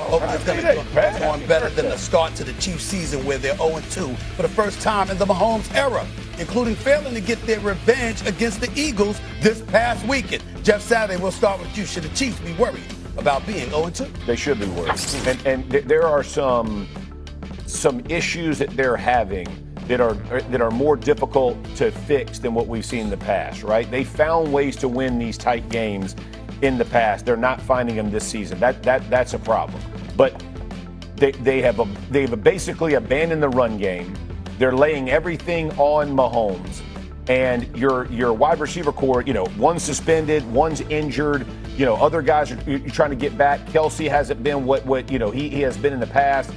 Hopefully it's going to perform better than the start to the Chiefs season where they're 0-2 for the first time in the Mahomes era, including failing to get their revenge against the Eagles this past weekend. Jeff Saturday, we'll start with you. Should the Chiefs be worried about being 0-2? They should be worried. And there are some issues that they're having that are more difficult to fix than what we've seen in the past, right? They found ways to win these tight games in the past. They're not finding them this season. That's a problem. But they've basically abandoned the run game. They're laying everything on Mahomes. And your wide receiver core, one's suspended, one's injured, other guys are trying to get back. Kelsey hasn't been what he has been in the past.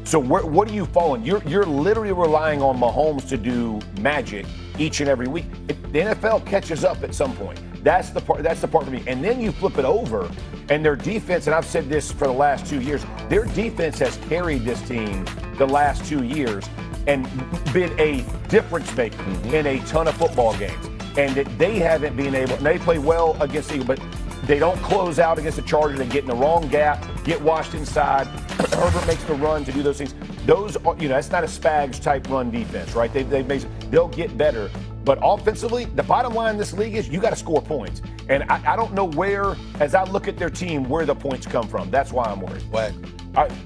So what are you following? You're literally relying on Mahomes to do magic each and every week. The NFL catches up at some point. That's the part for me. And then you flip it over, and their defense, and I've said this for the last 2 years, their defense has carried this team the last 2 years and been a difference maker in a ton of football games. And that they haven't been able, and they play well against the Eagles, but they don't close out against the Chargers. They get in the wrong gap, get washed inside. Herbert makes the run to do those things. Those are, that's not a Spags type run defense, right? They'll get better. But offensively, the bottom line in this league is you got to score points. And I don't know where, as I look at their team, where the points come from. That's why I'm worried.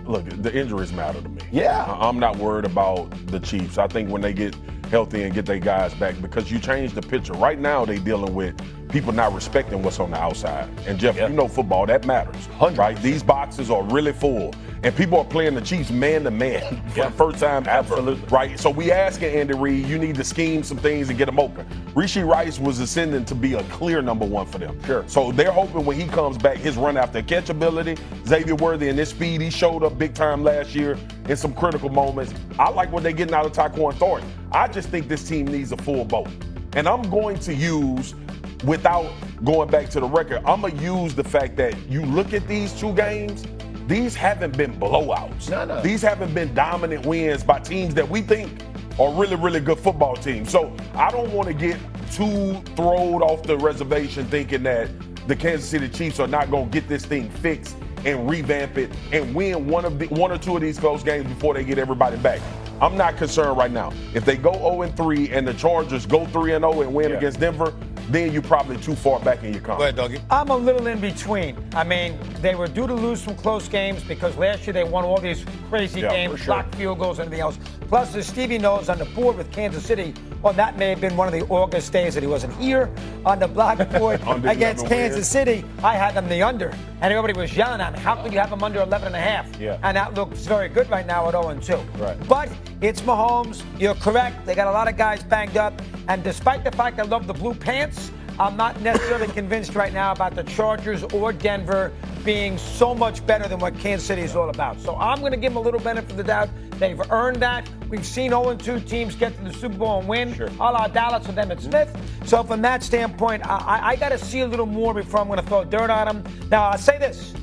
Look, the injuries matter to me. Yeah. I'm not worried about the Chiefs. I think when they get healthy and get their guys back, because you change the picture. Right now, they dealing with people not respecting what's on the outside. And Jeff, you know football, that matters. 100%. Right? These boxes are really full. And people are playing the Chiefs man-to-man for the first time ever. Absolutely. Right? So we asking Andy Reid, you need to scheme some things and get them open. Rishi Rice was ascending to be a clear number one for them. Sure. So they're hoping when he comes back, his run after catch ability, Xavier Worthy and his speed, he showed up big time last year in some critical moments. I like what they're getting out of Tyquan Thornton. I just think this team needs a full boat. And I'm going to use, without going back to the record, I'm going to use the fact that you look at these two games, these haven't been blowouts. No. These haven't been dominant wins by teams that we think are really, really good football teams. So I don't want to get too thrown off the reservation thinking that the Kansas City Chiefs are not going to get this thing fixed and revamp it and win one or two of these close games before they get everybody back. I'm not concerned right now. If they go 0-3 and the Chargers go 3-0 and win against Denver, then you're probably too far back in your comment. Go ahead, Doggy. I'm a little in between. I mean, they were due to lose some close games because last year they won all these crazy games, blocked field goals, and everything else. Plus, as Stevie knows, on the board with Kansas City, well, that may have been one of the August days that he wasn't here. On the blackboard against Kansas City, I had them the under. And everybody was yelling at me, how could you have them under 11.5? Yeah. And that looks very good right now at 0-2. Right. But it's Mahomes. You're correct. They got a lot of guys banged up. And despite the fact I love the blue pants, I'm not necessarily convinced right now about the Chargers or Denver being so much better than what Kansas City is all about. So I'm going to give them a little benefit of the doubt. They've earned that. We've seen 0-2 teams get to the Super Bowl and win, a la Dallas with Emmitt Smith. So from that standpoint, I got to see a little more before I'm going to throw dirt on them. Now, I'll say this.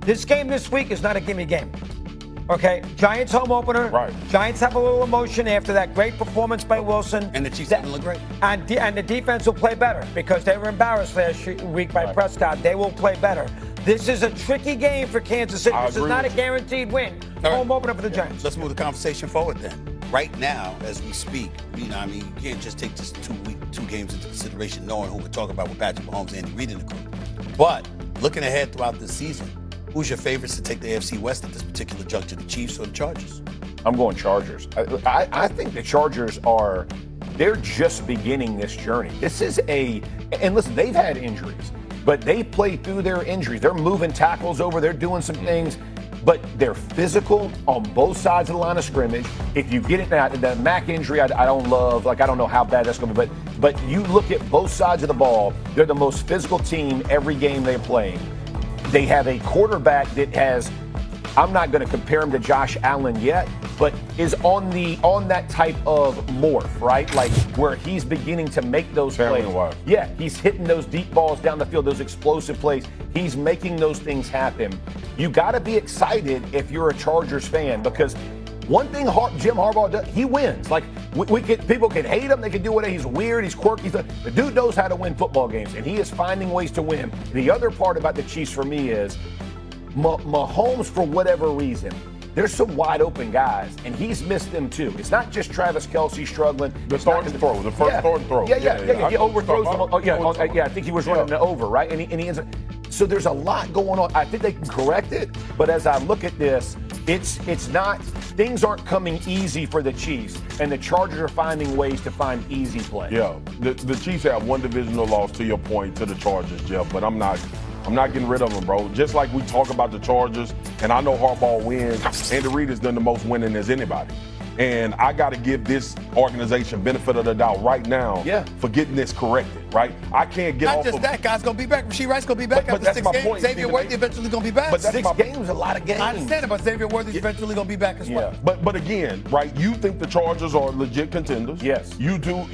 This game this week is not a gimme game. Okay, Giants home opener. Right. Giants have a little emotion after that great performance by Wilson. And the Chiefs didn't look great. And the defense will play better because they were embarrassed last week by Prescott. They will play better. This is a tricky game for Kansas City. This is not a guaranteed win. Home opener for the Giants. Let's move the conversation forward then. Right now, as we speak, you can't just take just two games into consideration, knowing who we're talking about with Patrick Mahomes and Andy Reid in the group. But looking ahead throughout this season, who's your favorites to take the AFC West at this particular juncture, the Chiefs or the Chargers? I'm going Chargers. I think the Chargers they're just beginning this journey. This is and listen, they've had injuries, but they play through their injuries. They're moving tackles over, they're doing some things, but they're physical on both sides of the line of scrimmage. If you get it now, the Mac injury, I don't love, I don't know how bad that's going to be, but you look at both sides of the ball, they're the most physical team every game they're playing. They have a quarterback that has, I'm not going to compare him to Josh Allen yet, but is on that type of morph, right? Like where he's beginning to make those plays. Yeah, he's hitting those deep balls down the field, those explosive plays. He's making those things happen. You got to be excited if you're a Chargers fan because one thing Jim Harbaugh does, he wins. Like people can hate him, they can do whatever. He's weird, he's quirky. The dude knows how to win football games, and he is finding ways to win. The other part about the Chiefs for me is Mahomes, for whatever reason, there's some wide open guys, and he's missed them too. It's not just Travis Kelce struggling. The throw, the first throw. Yeah. He overthrows them. I think he was running the over, right? And he ends up. So there's a lot going on. I think they can correct it, but as I look at this, it's not. Things aren't coming easy for the Chiefs, and the Chargers are finding ways to find easy plays. Yeah, the Chiefs have one divisional loss, to your point, to the Chargers, Jeff, but I'm not getting rid of them, bro. Just like we talk about the Chargers, and I know Harbaugh wins, Andy Reid has done the most winning as anybody. And I got to give this organization benefit of the doubt right now for getting this corrected, right? I can't get Not off just of that, guy's going to be back. Rasheed Rice going to be back But after that's 6 my games. point, Xavier Stephen Worthy A. eventually going to be back. But that's 6 games is a lot of games. I understand it, but Xavier Worthy's eventually going to be back as well. But again, right? You think the Chargers are legit contenders? Yes. You do.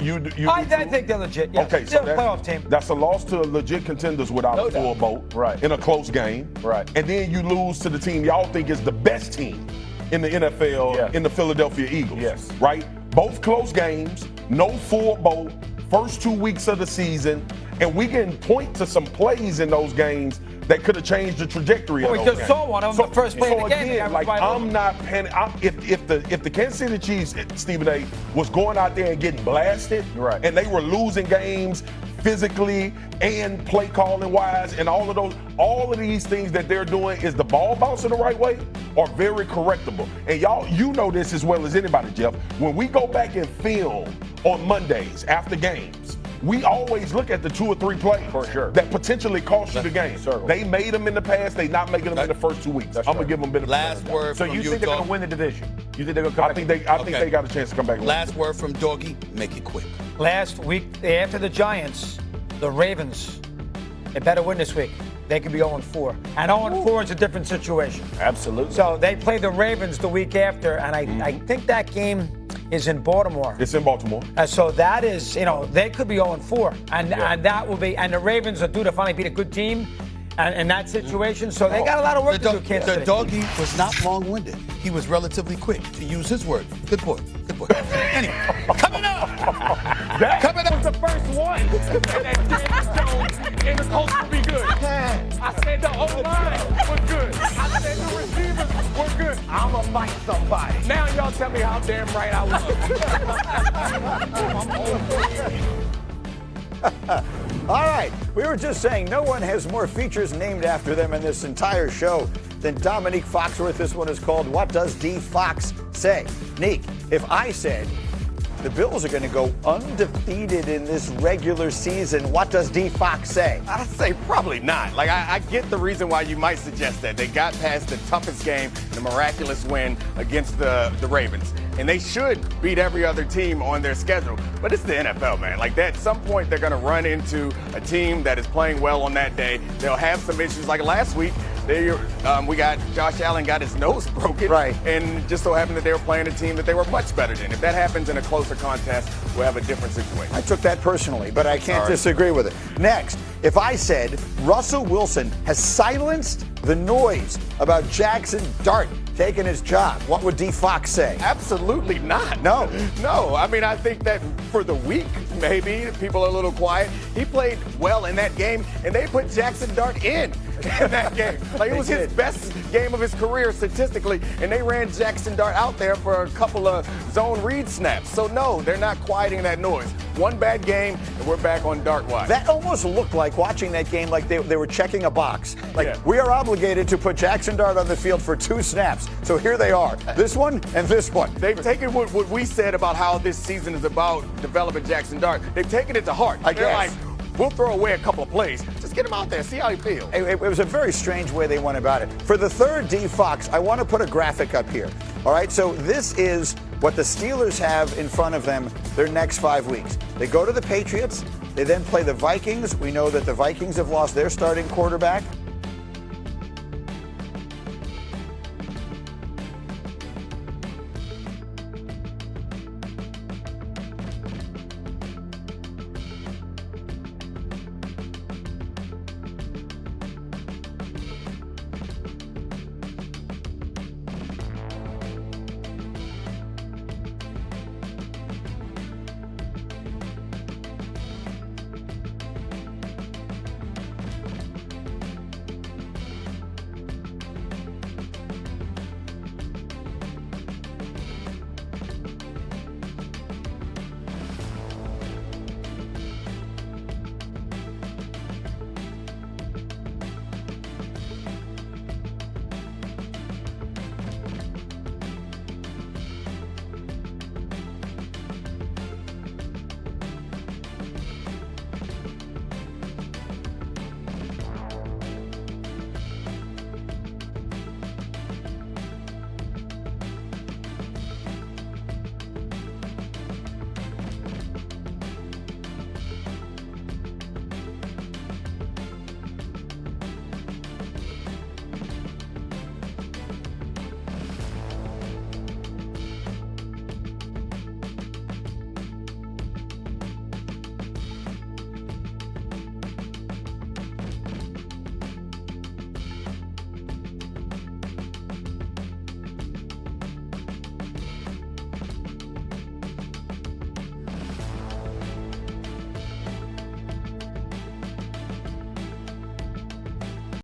I think they're legit. Yeah. Okay, They're so a playoff team. that's a loss to legit contenders without a full boat, Right. In a close game, Right. And then you lose to the team y'all think is the best team in the NFL, in the Philadelphia Eagles, Yes. right? Both close games, no full boat, first 2 weeks of the season, and we can point to some plays in those games that could have changed the trajectory Well, of we those just games. saw one of them the first play of the game. Again, like, I'm not panicking. If the Kansas City Chiefs, Stephen A., was going out there and getting blasted, Right. and they were losing games physically and play calling wise, and all of these things that they're doing, is the ball bouncing the right way, are very correctable. And y'all, you know this as well as anybody, Jeff. When we go back and film on Mondays after games, we always look at the 2 or 3 plays For sure. that potentially cost you the game. Circle. They made them in the past. They not making them in the first 2 weeks. I'm gonna give them benefit. Last word So from you think they're going to win the division? You think they're going to come I back? think they got a chance to come back. and win. Last word from Doggy, make it quick. Last week, after the Giants, the Ravens, they better win this week. They could be 0-4. And 0-4 is a different situation. Absolutely. So they play the Ravens the week after, and I think that game is in Baltimore. It's in Baltimore. So that is, they could be 0-4. And that will be, and the Ravens are due to finally beat a good team in that situation. So they got a lot of work to do, Kansas The City. Doggy was not long-winded. He was relatively quick, to use his word. Good boy. Good boy. Anyway, coming up. Coming up. was the first one. And that Daniel Jones and the Colts would be good. I said the O-line was good. I said the receivers were good. I'ma fight somebody. Now y'all tell me how damn right I was. All right, we were just saying no one has more features named after them in this entire show than Dominique Foxworth. This one is called What Does D. Fox Say? Neek, if I said the Bills are going to go undefeated in this regular season, what does D. Fox say? I'd say probably not. Like, I get the reason why you might suggest that. They got past the toughest game, the miraculous win against the Ravens. And they should beat every other team on their schedule. But it's the NFL, man. Like, at some point, they're going to run into a team that is playing well on that day. They'll have some issues. Like last week, we got Josh Allen got his nose broken. Right. And just so happened that they were playing a team that they were much better than. If that happens in a closer contest, we'll have a different situation. I took that personally, but I can't disagree with it. Next, if I said Russell Wilson has silenced the noise about Jackson Dart taking his job, what would D. Fox say? Absolutely not. No. No. I mean, I think that for the week, maybe people are a little quiet. He played well in that game, and they put Jackson Dart in that game. Like, it was his best game of his career statistically, and they ran Jackson Dart out there for a couple of zone read snaps. So, no, they're not quieting that noise. One bad game, and we're back on Dart watch. That almost looked like watching that game like they were checking a box. Like, we are obligated to put Jackson Dart on the field for 2 snaps. So here they are, this one and this one. They've taken what we said about how this season is about developing Jackson Dart. They've taken it to heart. I They're guess. like, we'll throw away a couple of plays. Just get him out there, see how he feels. It was a very strange way they went about it. For the third D. Fox, I want to put a graphic up here. All right, so this is what the Steelers have in front of them their next 5 weeks. They go to the Patriots. They then play the Vikings. We know that the Vikings have lost their starting quarterback.